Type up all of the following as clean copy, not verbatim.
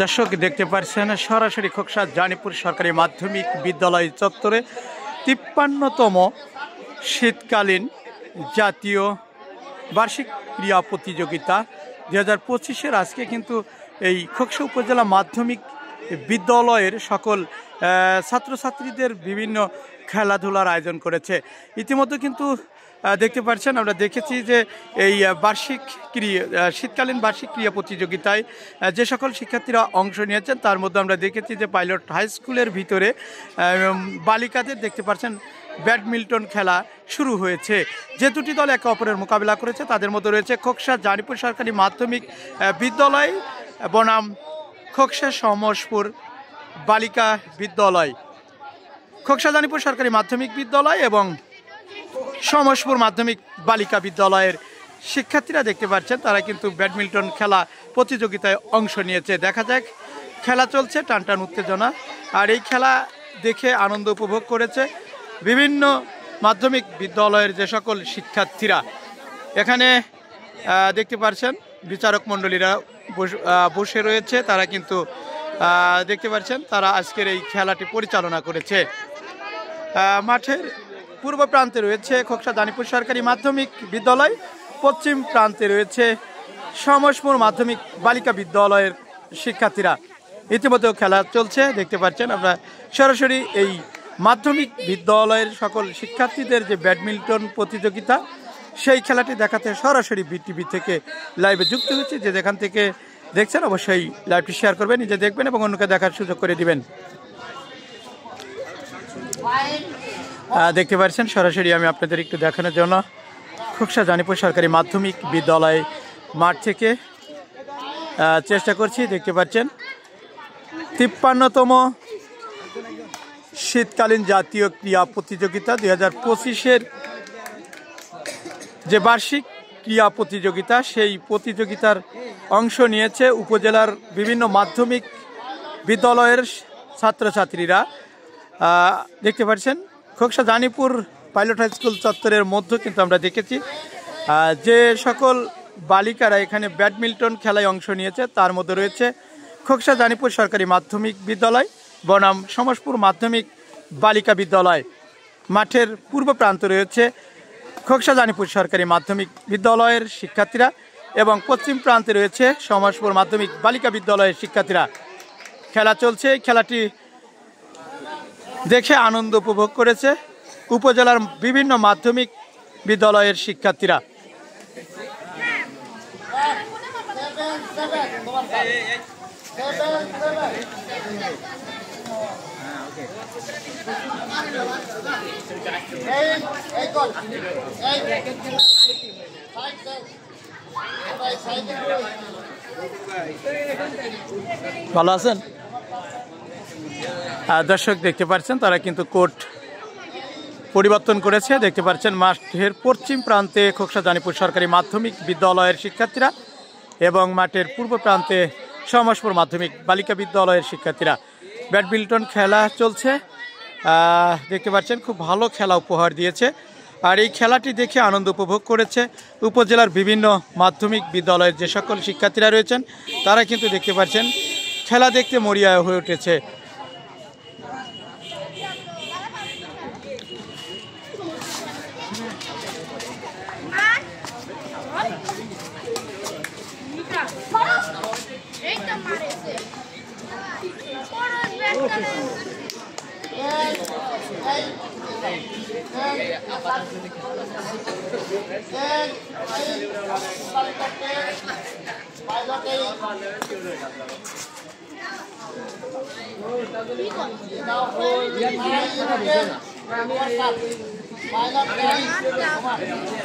দর্শক দেখতে পাচ্ছেন সরাসরি খোকসা জানিপুর সরকারি মাধ্যমিক বিদ্যালয় চত্বরে ৫৩তম শীতকালীন জাতীয় বার্ষিক ক্রীড়া প্রতিযোগিতা ২০২৫-এর আজকে কিন্তু এই খোকসা উপজেলা মাধ্যমিক বিদ্যালয়ের সকল ছাত্রছাত্রীদের বিভিন্ন খেলাধুলার আয়োজন করেছে। ইতিমধ্যে কিন্তু দেখতে পাচ্ছেন, আমরা দেখেছি যে এই শীতকালীন বার্ষিক ক্রীড়া প্রতিযোগিতায় যে সকল শিক্ষার্থীরা অংশ নিয়েছেন তার মধ্যে আমরা দেখেছি যে পাইলট হাই স্কুলের ভিতরে বালিকাদের দেখতে পাচ্ছেন ব্যাডমিন্টন খেলা শুরু হয়েছে। যে দুটি দল একে অপরের মোকাবিলা করেছে তাদের মধ্যে রয়েছে খোকসা জানিপুর সরকারি মাধ্যমিক বিদ্যালয় বনাম খোকসা সমসপুর বালিকা বিদ্যালয়। খোকসা জানিপুর সরকারি মাধ্যমিক বিদ্যালয় এবং সমসপুর মাধ্যমিক বালিকা বিদ্যালয়ের শিক্ষার্থীরা দেখতে পাচ্ছেন তারা কিন্তু ব্যাডমিন্টন খেলা প্রতিযোগিতায় অংশ নিয়েছে। দেখা যাক, খেলা চলছে, টানটান উত্তেজনা, আর এই খেলা দেখে আনন্দ উপভোগ করেছে বিভিন্ন মাধ্যমিক বিদ্যালয়ের যে সকল শিক্ষার্থীরা। এখানে দেখতে পাচ্ছেন বিচারক মণ্ডলীরা বসে রয়েছে, তারা কিন্তু দেখতে পাচ্ছেন তারা আজকের এই খেলাটি পরিচালনা করেছে। মাঠের পূর্ব প্রান্তে রয়েছে খোকসা জানিপুর সরকারি মাধ্যমিক বিদ্যালয়, পশ্চিম প্রান্তে রয়েছে সমসপুর মাধ্যমিক বালিকা বিদ্যালয়ের শিক্ষার্থীরা। ইতিমধ্যেও খেলা চলছে, দেখতে পাচ্ছেন আমরা সরাসরি এই মাধ্যমিক বিদ্যালয়ের সকল শিক্ষার্থীদের যে ব্যাডমিন্টন প্রতিযোগিতা সেই খেলাটি দেখাতে সরাসরি বিটিভি থেকে লাইভে যুক্ত হয়েছে। যে যেখান থেকে দেখছেন অবশ্যই লাইভটি শেয়ার করবেন, নিজে দেখবেন এবং অন্যকে দেখার সুযোগ করে দিবেন। দেখতে পাচ্ছেন সরাসরি আমি আপনাদের একটু দেখানোর জন্য খোকসা জানিপুর সরকারি মাধ্যমিক বিদ্যালয় মাঠ থেকে চেষ্টা করছি। দেখতে পাচ্ছেন ৫৩তম শীতকালীন জাতীয় ক্রীড়া প্রতিযোগিতা ২০২৫-এর যে বার্ষিক ক্রীড়া প্রতিযোগিতা সেই প্রতিযোগিতার অংশ নিয়েছে উপজেলার বিভিন্ন মাধ্যমিক বিদ্যালয়ের ছাত্রছাত্রীরা। দেখতে পাচ্ছেন Khoksa Janipur pilot high school চত্বরের মধ্যে কিন্তু আমরা দেখেছি যে সকল বালিকারা এখানে ব্যাডমিন্টন খেলায় অংশ নিয়েছে তার মধ্যে রয়েছে খোকসা জানিপুর সরকারি মাধ্যমিক বিদ্যালয় বনাম সমসপুর মাধ্যমিক বালিকা বিদ্যালয়। মাঠের পূর্ব প্রান্তে রয়েছে খোকসা জানিপুর সরকারি মাধ্যমিক বিদ্যালয়ের শিক্ষার্থীরা এবং পশ্চিম প্রান্তে রয়েছে সমসপুর মাধ্যমিক বালিকা বিদ্যালয়ের শিক্ষার্থীরা। খেলা চলছে, খেলাটি দেখে আনন্দ উপভোগ করেছে উপজেলার বিভিন্ন মাধ্যমিক বিদ্যালয়ের শিক্ষার্থীরা। ভালো আছেন দর্শক, দেখতে পাচ্ছেন তারা কিন্তু কোর্ট পরিবর্তন করেছে। দেখতে পাচ্ছেন মাঠের পশ্চিম প্রান্তে খোকসা জানিপুর সরকারি মাধ্যমিক বিদ্যালয়ের শিক্ষার্থীরা এবং মাঠের পূর্ব প্রান্তে সমসপুর মাধ্যমিক বালিকা বিদ্যালয়ের শিক্ষার্থীরা। ব্যাডমিন্টন খেলা চলছে, দেখতে পাচ্ছেন খুব ভালো খেলা উপহার দিয়েছে, আর এই খেলাটি দেখে আনন্দ উপভোগ করেছে উপজেলার বিভিন্ন মাধ্যমিক বিদ্যালয়ের যে সকল শিক্ষার্থীরা রয়েছেন তারা কিন্তু দেখতে পাচ্ছেন খেলা দেখতে মরিয়া হয়ে উঠেছে।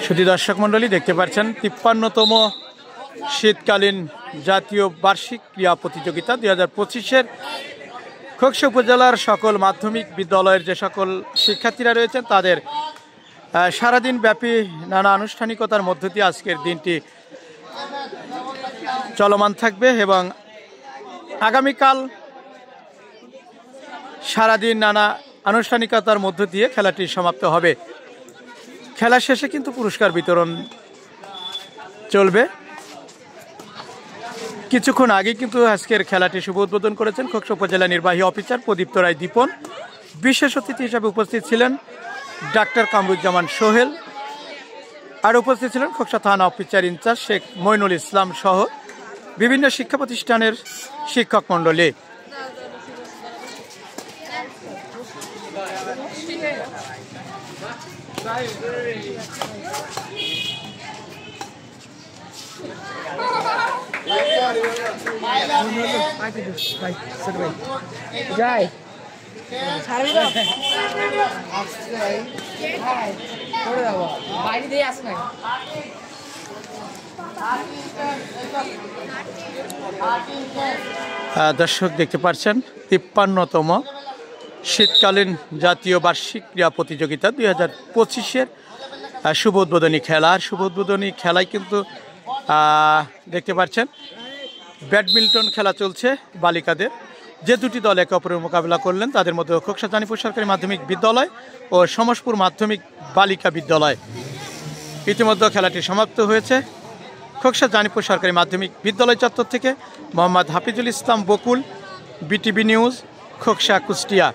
শুধু দর্শক মণ্ডলী দেখতে পাচ্ছেন ৫৩তম শীতকালীন জাতীয় বার্ষিক ক্রীড়া প্রতিযোগিতা ২০২৫-এর খোকসা উপজেলার সকল মাধ্যমিক বিদ্যালয়ের যে সকল শিক্ষার্থীরা রয়েছেন তাদের সারাদিন ব্যাপী নানা আনুষ্ঠানিকতার মধ্য দিয়ে আজকের দিনটি চলমান থাকবে এবং আগামীকাল সারাদিন নানা আনুষ্ঠানিকতার মধ্য দিয়ে খেলাটি সমাপ্ত হবে। খেলা শেষে কিন্তু পুরস্কার বিতরণ চলবে। কিছুক্ষণ আগে কিন্তু আজকের খেলাটি শুভ উদ্বোধন করেছেন খোকসা উপজেলা নির্বাহী অফিসার প্রদীপ্ত রায় দীপন। বিশেষ অতিথি হিসাবে উপস্থিত ছিলেন ডাক্তার কামরুজ্জামান সোহেল, আর উপস্থিত ছিলেন খোকসা থানা অফিসার ইনচার্জ শেখ মইনুল ইসলাম সহ বিভিন্ন শিক্ষা প্রতিষ্ঠানের শিক্ষক মণ্ডলী। দর্শক দেখতে পাচ্ছেন ৫৩তম শীতকালীন জাতীয় বার্ষিক ক্রীড়া প্রতিযোগিতা ২০২৫-এর শুভ উদ্বোধনী খেলা। আর শুভ উদ্বোধনী খেলায় কিন্তু দেখতে পাচ্ছেন ব্যাডমিন্টন খেলা চলছে বালিকাদের। যে দুটি দল একে অপরের মোকাবিলা করলেন তাদের মধ্যে খোকসা জানিপুর সরকারি মাধ্যমিক বিদ্যালয় ও সমসপুর মাধ্যমিক বালিকা বিদ্যালয়। ইতিমধ্যে খেলাটি সমাপ্ত হয়েছে। খোকসা জানিপুর সরকারি মাধ্যমিক বিদ্যালয় চত্বর থেকে মোহাম্মদ হাফিজুল ইসলাম বকুল, বিটিভি নিউজ, খোকসা, কুষ্টিয়া।